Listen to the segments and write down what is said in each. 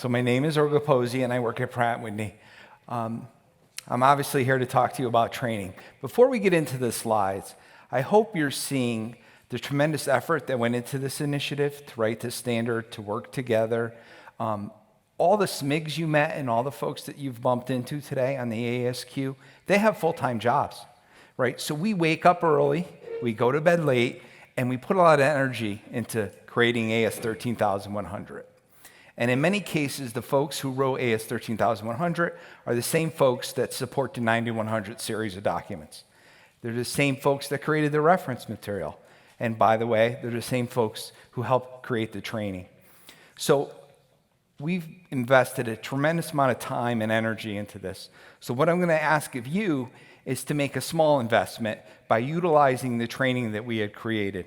So my name is Olga Posey, and I work at Pratt & Whitney. I'm obviously here to talk to you about training. Before we get into the slides, I hope you're seeing the tremendous effort that went into this initiative to write this standard, to work together. All the SMIGs you met and all the folks that you've bumped into today on the AESQ, they have full-time jobs, right? So we wake up early, we go to bed late, and we put a lot of energy into creating AS 13100. And in many cases, the folks who wrote AS 13100 are the same folks that support the 9100 series of documents. They're the same folks that created the reference material. And by the way, they're the same folks who helped create the training. So we've invested a tremendous amount of time and energy into this. So what I'm going to ask of you is to make a small investment by utilizing the training that we had created.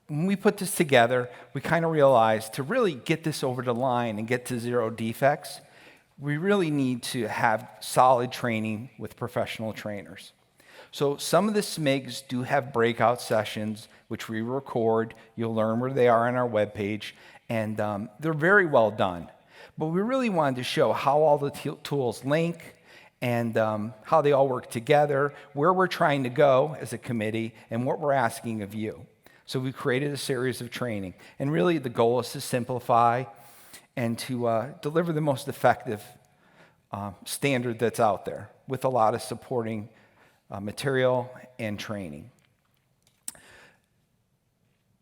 When we put this together, we kind of realized to really get this over the line and get to zero defects, we really need to have solid training with professional trainers. So some of the SMIGs do have breakout sessions, which we record. You'll learn where they are on our webpage, and they're very well done. But we really wanted to show how all the tools link and how they all work together, where we're trying to go as a committee, and what we're asking of you. So we created a series of training. And really the goal is to simplify and to deliver the most effective standard that's out there with a lot of supporting material and training.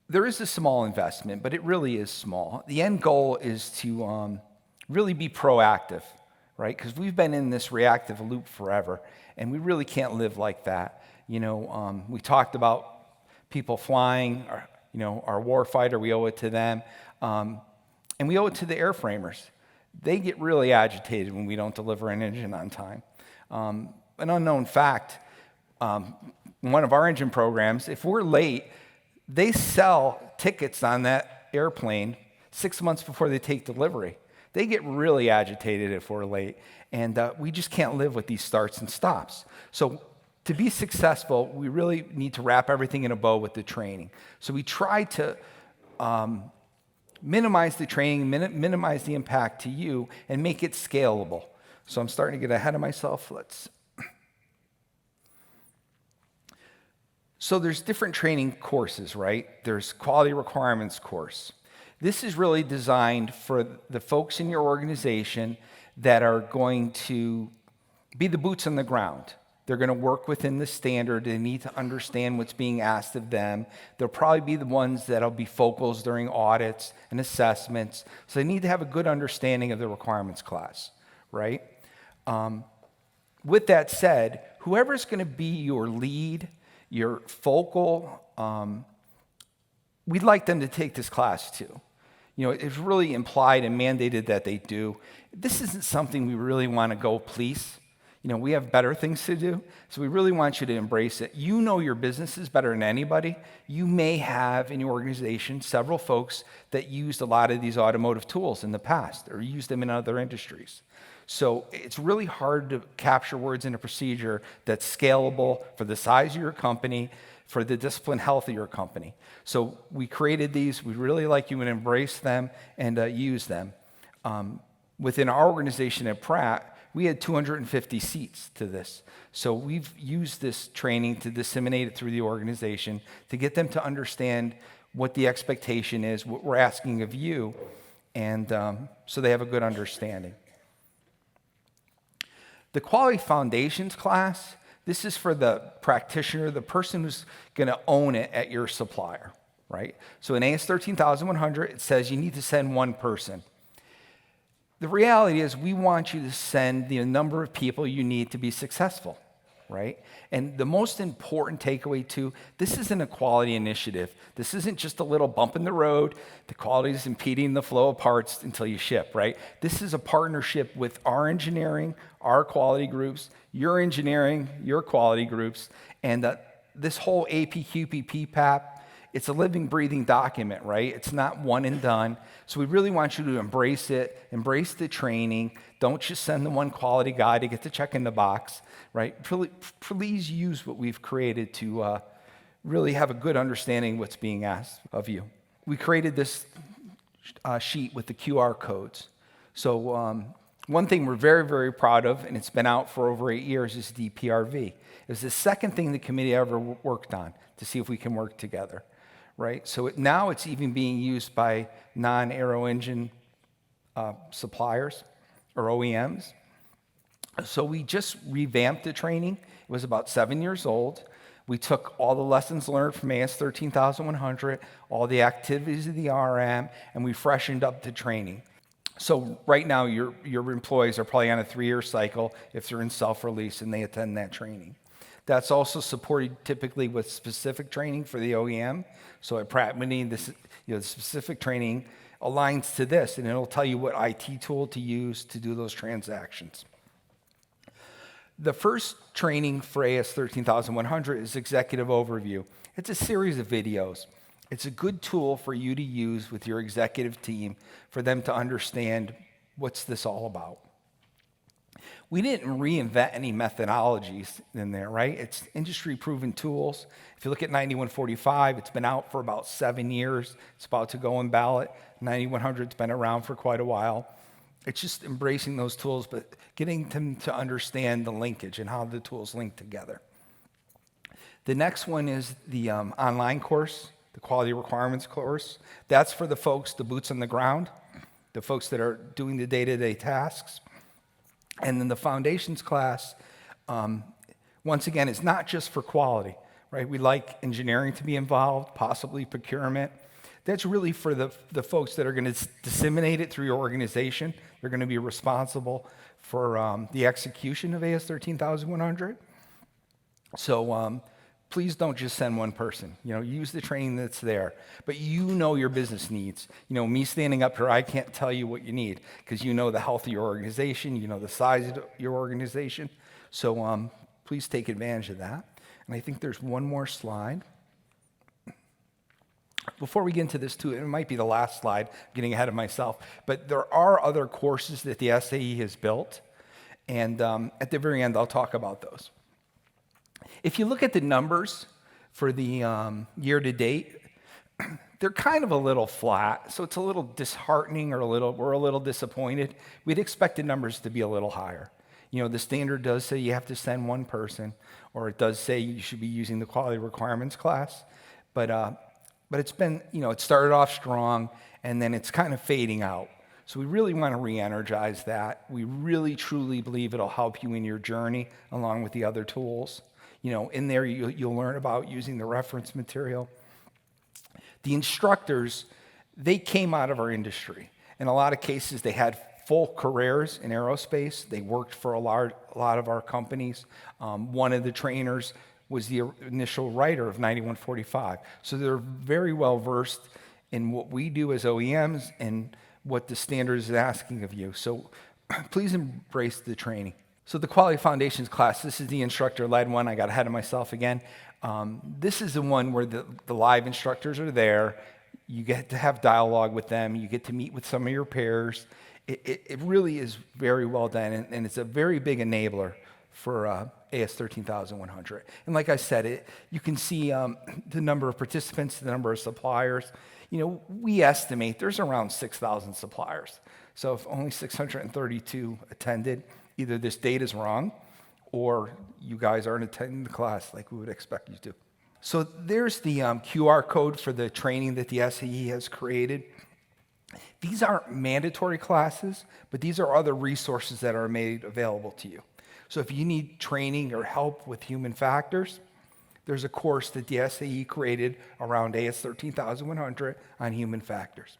There is a small investment, but it really is small. The end goal is to really be proactive, right? Because we've been in this reactive loop forever, and we really can't live like that. You know, we talked about people flying, our warfighter, we owe it to them. And we owe it to the airframers. They get really agitated when we don't deliver an engine on time. An unknown fact, one of our engine programs, if we're late, they sell tickets on that airplane 6 months before they take delivery. They get really agitated if we're late. And we just can't live with these starts and stops. So to be successful, we really need to wrap everything in a bow with the training. So we try to minimize the training, minimize the impact to you, and make it scalable. So I'm starting to get ahead of myself. So there's different training courses, right? There's quality requirements course. This is really designed for the folks in your organization that are going to be the boots on the ground. They're going to work within the standard. They need to understand what's being asked of them. They'll probably be the ones that'll be focals during audits and assessments. So they need to have a good understanding of the requirements class, right? With that said, whoever's going to be your lead, your focal, we'd like them to take this class too. You know, it's really implied and mandated that they do. This isn't something we really want to go police. You know, we have better things to do, so we really want you to embrace it. You know your businesses better than anybody. You may have in your organization several folks that used a lot of these automotive tools in the past or used them in other industries. So it's really hard to capture words in a procedure that's scalable for the size of your company, for the discipline health of your company. So we created these. We'd really like you to embrace them and use them. Within our organization at Pratt, we had 250 seats to this. So we've used this training to disseminate it through the organization to get them to understand what the expectation is, what we're asking of you, and so they have a good understanding. The Quality Foundations class, this is for the practitioner, the person who's going to own it at your supplier, right? So in AS 13100, it says you need to send one person. The reality is we want you to send the number of people you need to be successful, right? And the most important takeaway too, this isn't a quality initiative. This isn't just a little bump in the road. The quality is impeding the flow of parts until you ship, right? This is a partnership with our engineering, our quality groups, your engineering, your quality groups, and this whole APQP PPAP, it's a living, breathing document, right? It's not one and done. So we really want you to embrace it, embrace the training. Don't just send the one quality guy to get the check in the box, right? Please use what we've created to really have a good understanding of what's being asked of you. We created this sheet with the QR codes. So one thing we're very, very proud of, and it's been out for over 8 years, is DPRV. It was the second thing the committee ever worked on to see if we can work together, right? So now it's even being used by non-aero engine suppliers or OEMs. So we just revamped the training. It was about 7 years old. We took all the lessons learned from AS 13100, all the activities of the RM, and we freshened up the training. So right now, your employees are probably on a 3-year cycle if they're in self-release and they attend that training. That's also supported typically with specific training for the OEM. So at Pratt & Whitney, this, the specific training aligns to this, and it'll tell you what IT tool to use to do those transactions. The first training for AS 13100 is Executive Overview. It's a series of videos. It's a good tool for you to use with your executive team for them to understand what's this all about. We didn't reinvent any methodologies in there, right? It's industry-proven tools. If you look at 9145, it's been out for about 7 years. It's about to go in ballot. 9100's been around for quite a while. It's just embracing those tools, but getting them to understand the linkage and how the tools link together. The next one is the online course, the quality requirements course. That's for the folks, the boots on the ground, the folks that are doing the day-to-day tasks. And then the foundations class, once again, is not just for quality, right? We like engineering to be involved, possibly procurement. That's really for the folks that are going to disseminate it through your organization. They're going to be responsible for the execution of AS 13100. So please don't just send one person. Use the training that's there. But you know your business needs. Me standing up here, I can't tell you what you need because you know the health of your organization, you know the size of your organization. So please take advantage of that. And I think there's one more slide. Before we get into this too, it might be the last slide, I'm getting ahead of myself, but there are other courses that the SAE has built, and at the very end, I'll talk about those. If you look at the numbers for the year to date, they're kind of a little flat, so it's a little disheartening or we're a little disappointed. We'd expect the numbers to be a little higher. The standard does say you have to send one person, or it does say you should be using the quality requirements class, but it's been, it started off strong, and then it's kind of fading out. So we really want to re-energize that. We really, truly believe it'll help you in your journey along with the other tools. In there, you'll learn about using the reference material. The instructors, they came out of our industry. In a lot of cases, they had full careers in aerospace. They worked for a lot of our companies. One of the trainers was the initial writer of 9145. So they're very well versed in what we do as OEMs and what the standard is asking of you. So please embrace the training. So the Quality Foundations class, this is the instructor-led one. I got ahead of myself again. This is the one where the live instructors are there. You get to have dialogue with them. You get to meet with some of your peers. It really is very well done, and it's a very big enabler for AS 13100. And like I said, you can see the number of participants, the number of suppliers. We estimate there's around 6,000 suppliers. So if only 632 attended, either this date is wrong or you guys aren't attending the class like we would expect you to. So there's the QR code for the training that the SAE has created. These aren't mandatory classes, but these are other resources that are made available to you. So if you need training or help with human factors, there's a course that the SAE created around AS 13100 on human factors.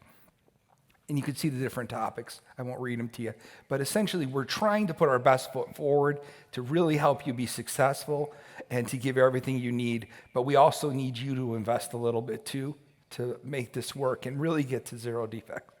And you can see the different topics. I won't read them to you. But essentially, we're trying to put our best foot forward to really help you be successful and to give everything you need. But we also need you to invest a little bit too to make this work and really get to zero defects.